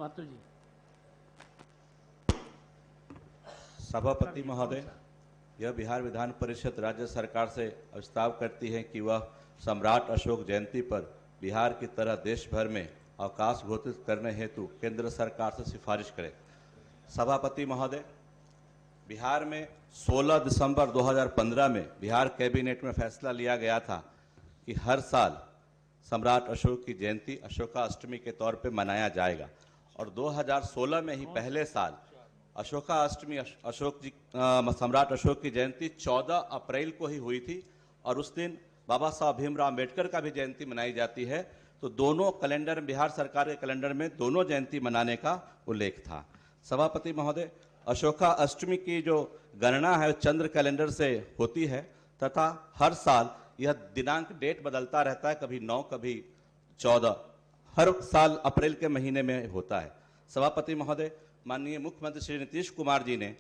महतो जी। सभापति महोदय, यह बिहार विधान परिषद राज्य सरकार से प्रस्ताव करती है कि वह सम्राट अशोक जयंती पर बिहार की तरह देश भर में अवकाश घोषित करने हेतु केंद्र सरकार से सिफारिश करे। सभापति महोदय, बिहार में 16 दिसंबर 2015 में बिहार कैबिनेट में फैसला लिया गया था कि हर साल सम्राट अशोक की जयंती अशोकाष्टमी के तौर पे मनाया जाएगा और 2016 में ही पहले साल अशोकाष्टमी सम्राट अशोक की जयंती 14 अप्रैल को ही हुई थी और उस दिन बाबा साहब भीमराव अम्बेडकर का भी जयंती मनाई जाती है। तो दोनों कैलेंडर, बिहार सरकार के कैलेंडर में दोनों जयंती मनाने का उल्लेख था। सभापति महोदय, अशोकाष्टमी की जो गणना है चंद्र कैलेंडर से होती है तथा हर साल यह दिनांक डेट बदलता रहता है, कभी 9 कभी 14, हर साल अप्रैल के महीने में होता है। सभापति महोदय, माननीय मुख्यमंत्री श्री नीतीश कुमार जी ने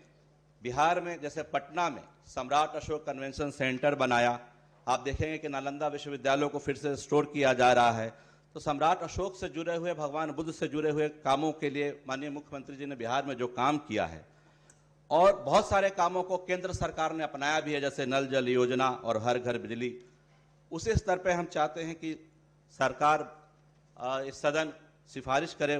बिहार में जैसे पटना में सम्राट अशोक कन्वेंशन सेंटर बनाया, आप देखेंगे कि नालंदा विश्वविद्यालय को फिर से रिस्टोर किया जा रहा है। तो सम्राट अशोक से जुड़े हुए, भगवान बुद्ध से जुड़े हुए कामों के लिए माननीय मुख्यमंत्री जी ने बिहार में जो काम किया है और बहुत सारे कामों को केंद्र सरकार ने अपनाया भी है, जैसे नल जल योजना और हर घर बिजली। उसी स्तर पे हम चाहते हैं कि सरकार इस सदन सिफारिश करे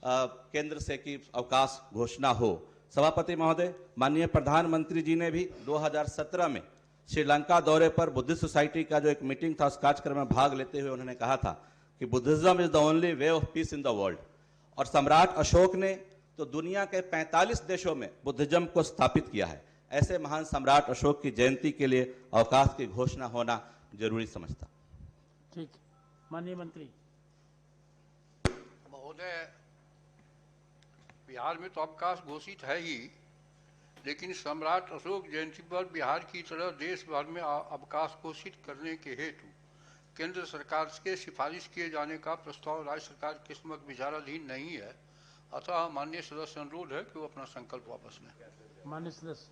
केंद्र से कि अवकाश घोषणा हो। सभापति महोदय, माननीय प्रधानमंत्री जी ने भी 2017 में श्रीलंका दौरे पर बुद्धिस्ट सोसाइटी का जो एक मीटिंग था उस कार्यक्रम में भाग लेते हुए उन्होंने कहा था कि Buddhism is the only way of peace in the world. और सम्राट अशोक ने तो दुनिया के 45 देशों में बुद्धिज्म को स्थापित किया है। ऐसे महान सम्राट अशोक की जयंती के लिए अवकाश की घोषणा होना जरूरी समझता। ठीक, माननीय मंत्री महोदय, बिहार में तो अवकाश घोषित है ही, लेकिन सम्राट अशोक जयंती पर बिहार की तरह देश भर में अवकाश घोषित करने के हेतु केंद्र सरकार के सिफारिश किए जाने का प्रस्ताव राज्य सरकार के समक्ष विचाराधीन नहीं है। अतः माननीय सदस्य अनुरोध है कि वो अपना संकल्प वापस लें। माननीय सदस्य।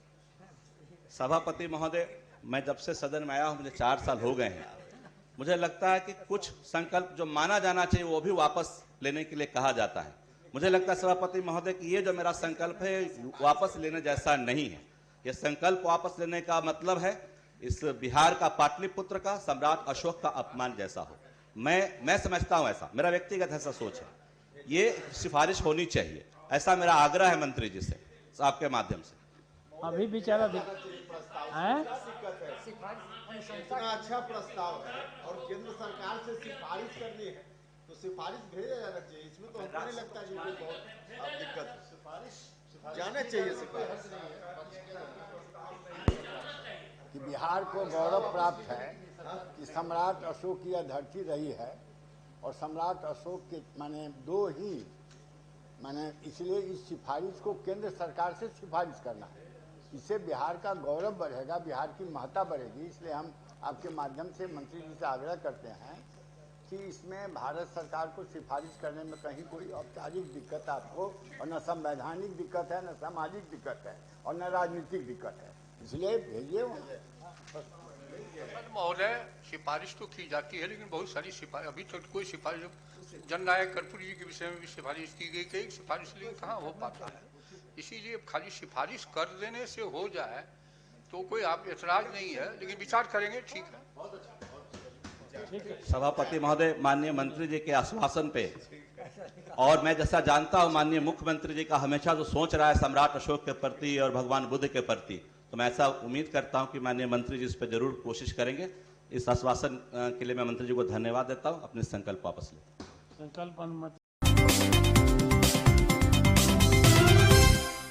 सभापति महोदय, मैं जब से सदन में आया हूं मुझे 4 साल हो गए हैं। मुझे लगता है कि कुछ संकल्प जो माना जाना चाहिए वो भी वापस लेने के लिए कहा जाता है। मुझे लगता है सभापति महोदय कि ये जो मेरा संकल्प है वापस लेने जैसा नहीं है। यह संकल्प वापस लेने का मतलब है इस बिहार का, पाटलिपुत्र का, सम्राट अशोक का अपमान जैसा हो। मैं समझता हूं, ऐसा मेरा व्यक्तिगत ऐसा सोच है। ये सिफारिश होनी चाहिए, ऐसा मेरा आग्रह है मंत्री जी से आपके माध्यम से। अभी बिचारा इतना अच्छा प्रस्ताव है और केंद्र सरकार से सिफारिश करनी है तो सिफारिश भेजा जाना चाहिए। इसमें तो हमको नहीं लगता कि कोई बहुत दिक्कत है। सिफारिश जाना चाहिए। सिफारिश कि बिहार को गौरव प्राप्त है कि सम्राट अशोक की यह धरती रही है और सम्राट अशोक के माने इसलिए इस सिफारिश को केंद्र सरकार से सिफारिश करना है। इससे बिहार का गौरव बढ़ेगा, बिहार की महत्ता बढ़ेगी। इसलिए हम आपके माध्यम से मंत्री जी से आग्रह करते हैं कि इसमें भारत सरकार को सिफारिश करने में कहीं कोई औपचारिक दिक्कत आपको, और न संवैधानिक दिक्कत है, न सामाजिक दिक्कत है और न राजनीतिक दिक्कत है, इसलिए भेजिए। महोदय, सिफारिश तो की जाती है, लेकिन बहुत सारी सिफारिश, अभी तक कोई सिफारिश, जननायक कर्पूरी जी के विषय में भी सिफारिश की गई, कई सिफारिश लेकिन कहाँ हो पाता है। इसीलिए खाली सिफारिश कर देने से हो जाए तो कोई आप एतराज नहीं है, लेकिन विचार करेंगे। ठीक है। सभापति महोदय, माननीय मंत्री जी के आश्वासन पे, और मैं जैसा जानता हूं माननीय मुख्यमंत्री जी का हमेशा जो सोच रहा है सम्राट अशोक के प्रति और भगवान बुद्ध के प्रति, तो मैं ऐसा उम्मीद करता हूं कि माननीय मंत्री जी इस पर जरूर कोशिश करेंगे। इस आश्वासन के लिए मैं मंत्री जी को धन्यवाद देता हूं। अपने संकल्प वापस लेता हूं। संकल्प अनुमति।